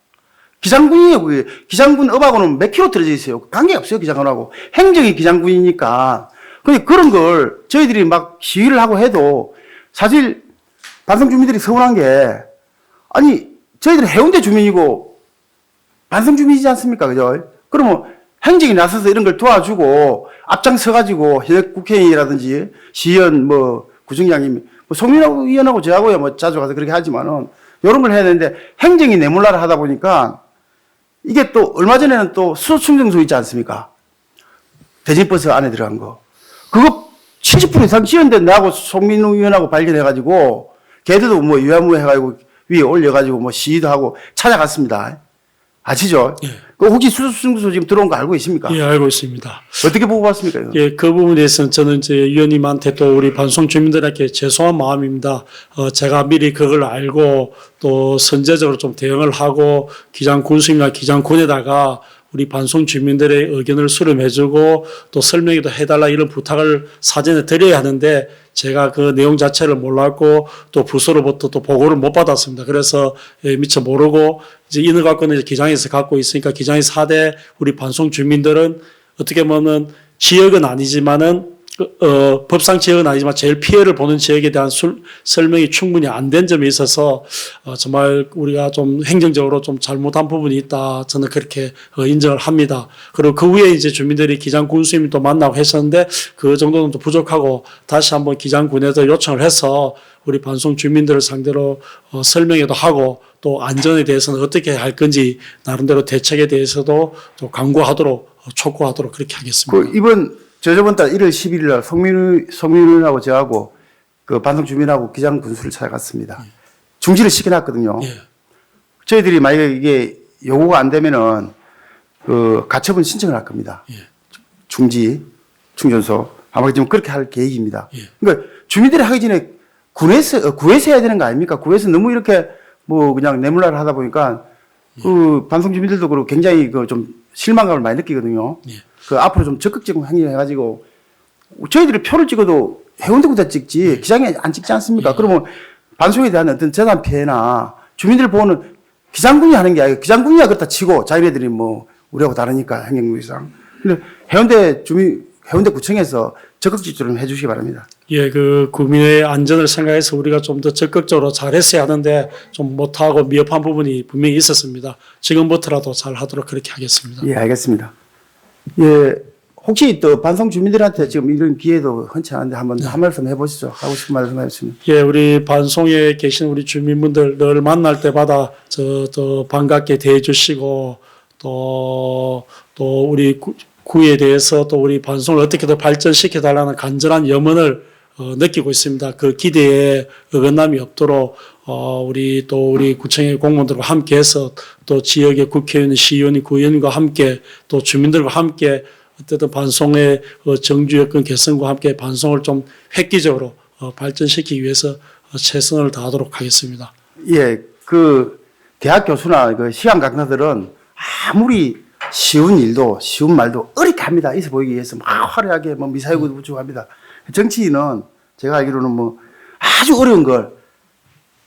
기장군이에요. 그게 기장군 업하고는 몇 킬로 떨어져 있어요. 관계가 없어요. 기장군하고 행정이 기장군이니까. 근데 그런 걸 저희들이 막 시위를 하고 해도 사실 반송 주민들이 서운한 게 아니 저희들은 해운대 주민이고 반송 주민이지 않습니까? 그죠? 그러면 행정이 나서서 이런 걸 도와주고 앞장서가지고 현역 국회의원이라든지 시의원 뭐 구청장님이 뭐 송민호 의원하고 저하고야 뭐 자주 가서 그렇게 하지만은 이런 걸 해야 되는데 행정이 내몰라를 하다 보니까 이게 또 얼마 전에는 또 수소 충전소 있지 않습니까? 대전버스 안에 들어간 거. 그거 70% 이상 지었는데 나하고 송민호 의원하고 발견해가지고 걔들도 뭐 유야무 해가지고 위에 올려가지고 뭐 시위도 하고 찾아갔습니다. 아시죠? 예. 그 혹시 수소 충전소 지금 들어온 거 알고 계십니까? 예, 알고 있습니다. 어떻게 보고 봤습니까? 이거? 예, 그 부분에 대해서는 저는 이제 위원님한테 또 우리 반송 주민들에게 죄송한 마음입니다. 제가 미리 그걸 알고 또 선제적으로 좀 대응을 하고 기장군수님이나 기장군에다가 우리 반송 주민들의 의견을 수렴해주고 또 설명도 해달라 이런 부탁을 사전에 드려야 하는데 제가 그 내용 자체를 몰랐고 또 부서로부터 또 보고를 못 받았습니다. 그래서 미처 모르고 이제 이너 갖고는 기장에서 갖고 있으니까 기장에서 하되 우리 반송 주민들은 어떻게 보면 지역은 아니지만은 법상 지역은 아니지만 제일 피해를 보는 지역에 대한 설명이 충분히 안 된 점에 있어서 정말 우리가 좀 행정적으로 좀 잘못한 부분이 있다. 저는 그렇게 인정을 합니다. 그리고 그 후에 이제 주민들이 기장 군수님이 또 만나고 했었는데 그 정도는 또 부족하고 다시 한번 기장군에서 요청을 해서 우리 반송 주민들을 상대로 설명회도 하고 또 안전에 대해서는 어떻게 할 건지 나름대로 대책에 대해서도 또 강구하도록 촉구하도록 그렇게 하겠습니다. 그 이번 저번 달 1월 11일 날 송민우하고 저하고 그 반송 주민하고 기장 군수를 찾아갔습니다. 중지를 시켜놨거든요. 예. 저희들이 만약에 이게 요구가 안 되면은 그 가처분 신청을 할 겁니다. 예. 중지, 충전소. 아마 지금 그렇게 할 계획입니다. 예. 그러니까 주민들이 하기 전에 구에서 해야 되는 거 아닙니까? 구에서 너무 이렇게 뭐 그냥 내물라를 하다 보니까 그 반송 주민들도 그렇고 굉장히 그 좀 실망감을 많이 느끼거든요. 예. 그 앞으로 좀 적극적인 행위해가지고 저희들이 표를 찍어도 해운대구다 찍지 기장에 안 찍지 않습니까? 그러면 반송에 대한 어떤 재산 피해나 주민들 보호는 기장군이 하는 게 아니고 기장군이야 그렇다 치고 자기네들이 뭐 우리하고 다르니까 행정구이상. 근데 해운대구청에서 적극적으로 좀 해주시기 바랍니다. 예, 그 국민의 안전을 생각해서 우리가 좀 더 적극적으로 잘했어야 하는데 좀 못하고 미흡한 부분이 분명히 있었습니다. 지금부터라도 잘 하도록 그렇게 하겠습니다. 예, 알겠습니다. 예, 혹시 또 반송 주민들한테 지금 이런 기회도 흔치 않은데 한번 한 말씀 해보시죠. 하고 싶은 말씀 해주시면. 예, 우리 반송에 계신 우리 주민분들 늘 만날 때마다 더 반갑게 대해주시고 또 우리 구에 대해서 또 우리 반송을 어떻게 더 발전시켜 달라는 간절한 염원을 느끼고 있습니다. 그 기대에 어긋남이 없도록 우리 구청의 공무원들과 함께해서 또 지역의 국회의원, 시의원, 구의원과 함께 또 주민들과 함께 어쨌든 반송의 정주 여건 개선과 함께 반송을 좀 획기적으로 발전시키기 위해서 최선을 다하도록 하겠습니다. 예, 그 대학 교수나 그 시간 강사들은 아무리 쉬운 일도 쉬운 말도 어렵게 합니다. 있어 보이기 위해서 막 화려하게 뭐 미사일구도 붙이고 합니다. 정치인은 제가 알기로는 뭐 아주 어려운 걸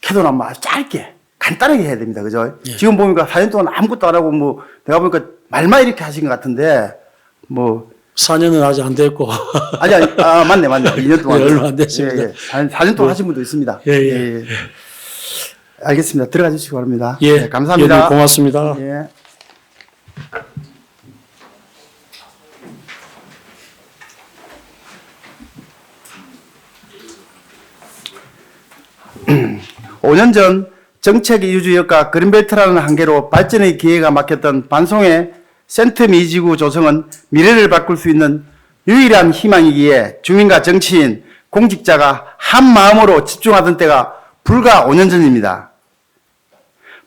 캐도나 뭐 짧게 간단하게 해야 됩니다. 그죠? 지금 보니까 4년 동안 아무것도 안 하고 뭐 내가 보니까 말만 이렇게 하신 것 같은데 뭐 4년은 아직 안 됐고. 아니 맞네 2년 동안 네, 얼마 안 됐습니다. 예. 4년 동안 하신 분도 있습니다. 예. 알겠습니다. 들어가 주시기 바랍니다. 예. 네, 감사합니다. 예, 고맙습니다. 예. (5) 년 전 정책 이주지역과 그린벨트라는 한계로 발전의 기회가 막혔던 반송의 센트미지구 조성은 미래를 바꿀 수 있는 유일한 희망이기에 주민과 정치인, 공직자가 한 마음으로 집중하던 때가 불과 5년 전입니다.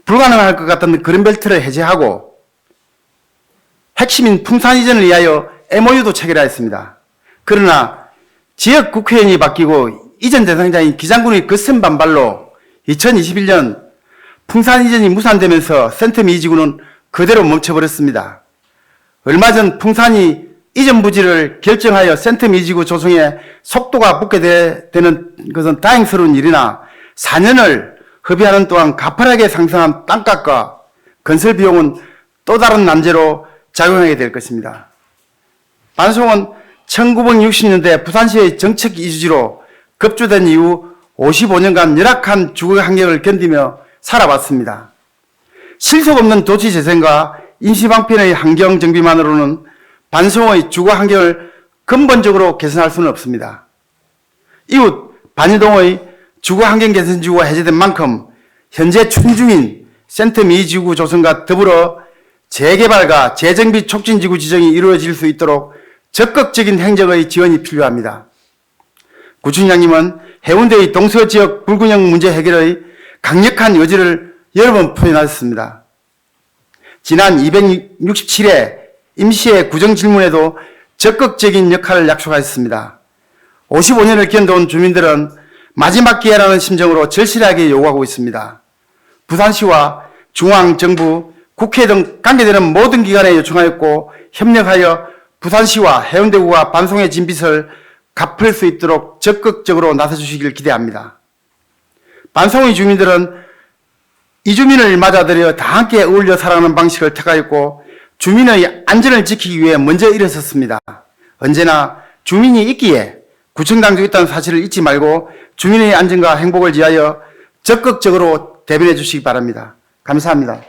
불가능할 것 같던 그린벨트를 해제하고 핵심인 풍산 이전을 위하여 MOU도 체결하였습니다. 그러나 지역 국회의원이 바뀌고 이전 대상자인 기장군의 거센 반발로 2021년 풍산 이전이 무산되면서 센트미지구는 그대로 멈춰버렸습니다. 얼마 전 풍산이 이전 부지를 결정하여 센트미지구 조성에 속도가 붙게 되는 것은 다행스러운 일이나 4년을 허비하는 동안 가파르게 상승한 땅값과 건설 비용은 또 다른 난제로 작용하게 될 것입니다. 반송은 1960년대 부산시의 정책 이주지로 급조된 이후 55년간 열악한 주거 환경을 견디며 살아왔습니다. 실속 없는 도시 재생과 임시방편의 환경 정비만으로는 반송의 주거 환경을 근본적으로 개선할 수는 없습니다. 이웃 반이동의 주거 환경 개선 지구가 해제된 만큼 현재 추진 중인 센트미지구 조성과 더불어 재개발과 재정비 촉진 지구 지정이 이루어질 수 있도록 적극적인 행정의 지원이 필요합니다. 구청장님은 해운대의 동서지역 불균형 문제 해결의 강력한 의지를 여러 번 표현하셨습니다. 지난 267회 임시회 구정질문에도 적극적인 역할을 약속하셨습니다. 55년을 견뎌온 주민들은 마지막 기회라는 심정으로 절실하게 요구하고 있습니다. 부산시와 중앙정부, 국회 등 관계되는 모든 기관에 요청하였고 협력하여 부산시와 해운대구가 반송의 진 빚을 갚을 수 있도록 적극적으로 나서주시길 기대합니다. 반송의 주민들은 이주민을 맞아들여 다 함께 어울려 살아가는 방식을 택하였고 주민의 안전을 지키기 위해 먼저 일어섰습니다. 언제나 주민이 있기에 구청장도 있다는 사실을 잊지 말고 주민의 안전과 행복을 위하여 적극적으로 대변해 주시기 바랍니다. 감사합니다.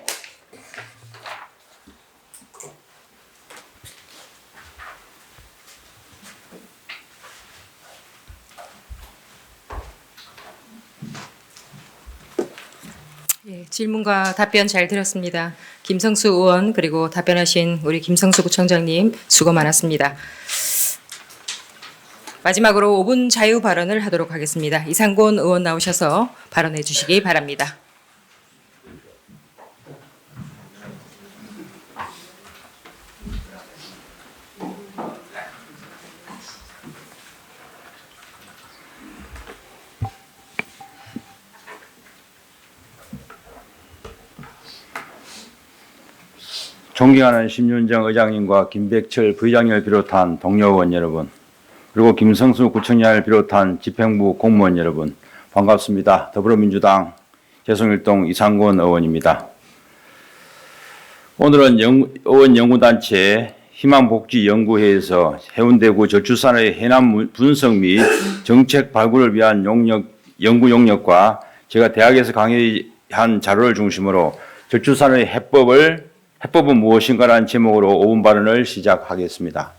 예, 질문과 답변 잘 들었습니다. 김성수 의원 그리고 답변하신 우리 김성수 구청장님 수고 많았습니다. 마지막으로 5분 자유 발언을 하도록 하겠습니다. 이상곤 의원 나오셔서 발언해 주시기 바랍니다. 존경하는 심윤정 의장님과 김백철 부의장님을 비롯한 동료 의원 여러분, 그리고 김성수 구청장을 비롯한 집행부 공무원 여러분, 반갑습니다. 더불어민주당 개성일동 이상곤 의원입니다. 오늘은 의원연구단체 희망복지연구회에서 해운대구 저출산의 해남 분석 및 정책 발굴을 위한 연구 용역과 제가 대학에서 강의한 자료를 중심으로 저출산의 해법은 무엇인가라는 제목으로 5분 발언을 시작하겠습니다.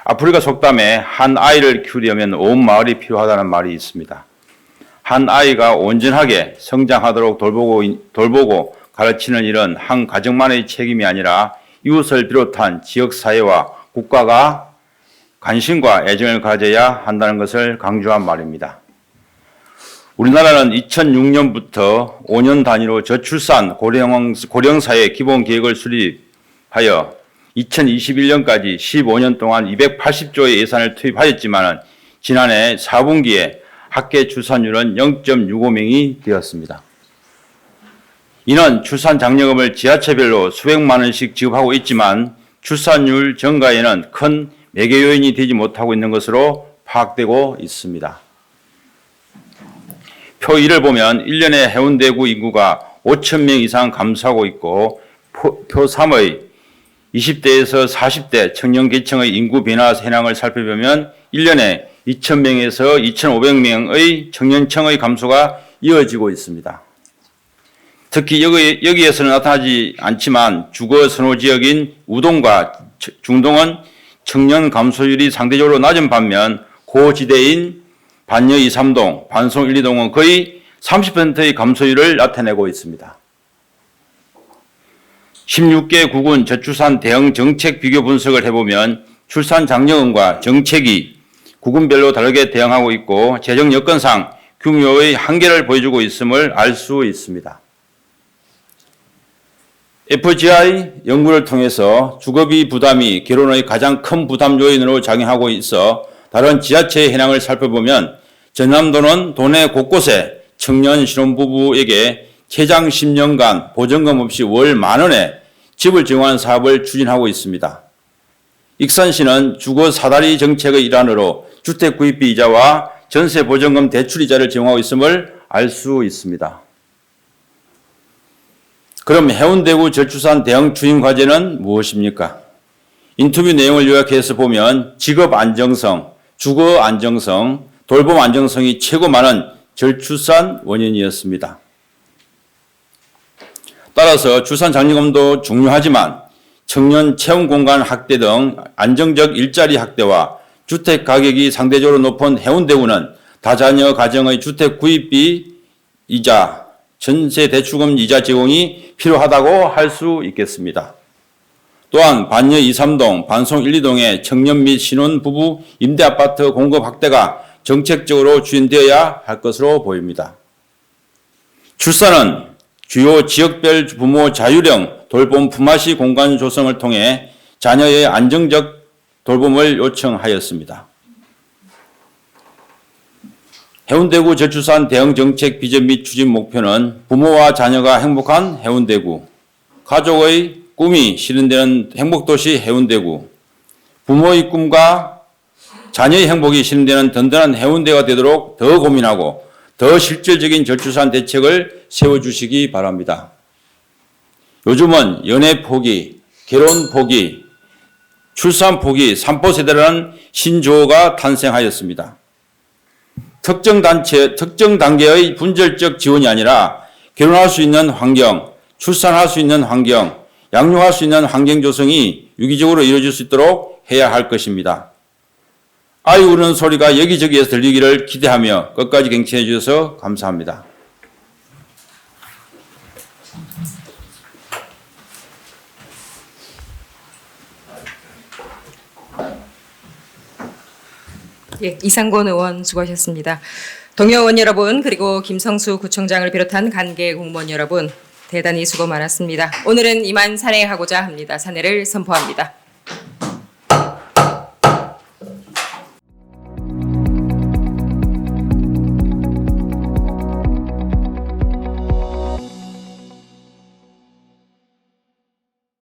아프리카 속담에 한 아이를 키우려면 온 마을이 필요하다는 말이 있습니다. 한 아이가 온전하게 성장하도록 돌보고 가르치는 일은 한 가정만의 책임이 아니라 이웃을 비롯한 지역사회와 국가가 관심과 애정을 가져야 한다는 것을 강조한 말입니다. 우리나라는 2006년부터 5년 단위로 저출산 고령사회 기본계획을 수립하여 2021년까지 15년 동안 280조의 예산을 투입하였지만 지난해 4분기에 합계 출산율은 0.65명이 되었습니다. 이는 출산 장려금을 지자체별로 수백만 원씩 지급하고 있지만 출산율 증가에는 큰 매개 요인이 되지 못하고 있는 것으로 파악되고 있습니다. 표 1을 보면 1년에 해운대구 인구가 5천 명 이상 감소하고 있고 표 3의 20대에서 40대 청년 계층의 인구 변화 현황을 살펴보면 1년에 2,000명에서 2,500명의 청년층의 감소가 이어지고 있습니다. 특히 여기에서는 나타나지 않지만 주거 선호 지역인 우동과 중동은 청년 감소율이 상대적으로 낮은 반면 고지대인 반여 2, 3동, 반송 1, 2동은 거의 30%의 감소율을 나타내고 있습니다. 16개 국군 저출산 대응 정책 비교 분석을 해보면 출산 장려금과 정책이 국군별로 다르게 대응하고 있고 재정 여건상 규모의 한계를 보여주고 있음을 알 수 있습니다. FGI 연구를 통해서 주거비 부담이 결혼의 가장 큰 부담 요인으로 작용하고 있어 다른 지자체의 현황을 살펴보면 전남도는 도내 곳곳에 청년 신혼부부에게 최장 10년간 보증금 없이 월 10,000원에 집을 증환하는 사업을 추진하고 있습니다. 익산시는 주거 사다리 정책의 일환으로 주택 구입비 이자와 전세 보증금 대출 이자를 제공하고 있음을 알 수 있습니다. 그럼 해운대구 저출산 대응 추진 과제는 무엇입니까? 인터뷰 내용을 요약해서 보면 직업 안정성, 주거 안정성, 돌봄 안정성이 최고 많은 저출산 원인이었습니다. 따라서 출산 장려금도 중요하지만 청년 체험 공간 확대 등 안정적 일자리 확대와 주택 가격이 상대적으로 높은 해운대구는 다자녀 가정의 주택 구입비 이자, 전세 대출금 이자 제공이 필요하다고 할 수 있겠습니다. 또한 반여 2, 3동, 반송 1, 2동의 청년 및 신혼부부 임대아파트 공급 확대가 정책적으로 추진되어야 할 것으로 보입니다. 출산은 주요 지역별 부모 자율형 돌봄 품앗이 공간 조성을 통해 자녀의 안정적 돌봄을 요청하였습니다. 해운대구 저출산 대응 정책 비전 및 추진 목표는 부모와 자녀가 행복한 해운대구, 가족의 꿈이 실현되는 행복도시 해운대구, 부모의 꿈과 자녀의 행복이 실현되는 든든한 해운대가 되도록 더 고민하고 더 실질적인 저출산 대책을 세워주시기 바랍니다. 요즘은 연애 포기, 결혼 포기, 출산 포기, 산포 세대라는 신조어가 탄생하였습니다. 특정 단계의 분절적 지원이 아니라 결혼할 수 있는 환경, 출산할 수 있는 환경, 양육할 수 있는 환경 조성이 유기적으로 이루어질 수 있도록 해야 할 것입니다. 아이 우는 소리가 여기저기에서 들리기를 기대하며 끝까지 경청해 주셔서 감사합니다. 예, 이상권 의원 수고하셨습니다. 동료 의원 여러분 그리고 김성수 구청장을 비롯한 관계 공무원 여러분 대단히 수고 많았습니다. 오늘은 이만 산회하고자 합니다. 산회를 선포합니다.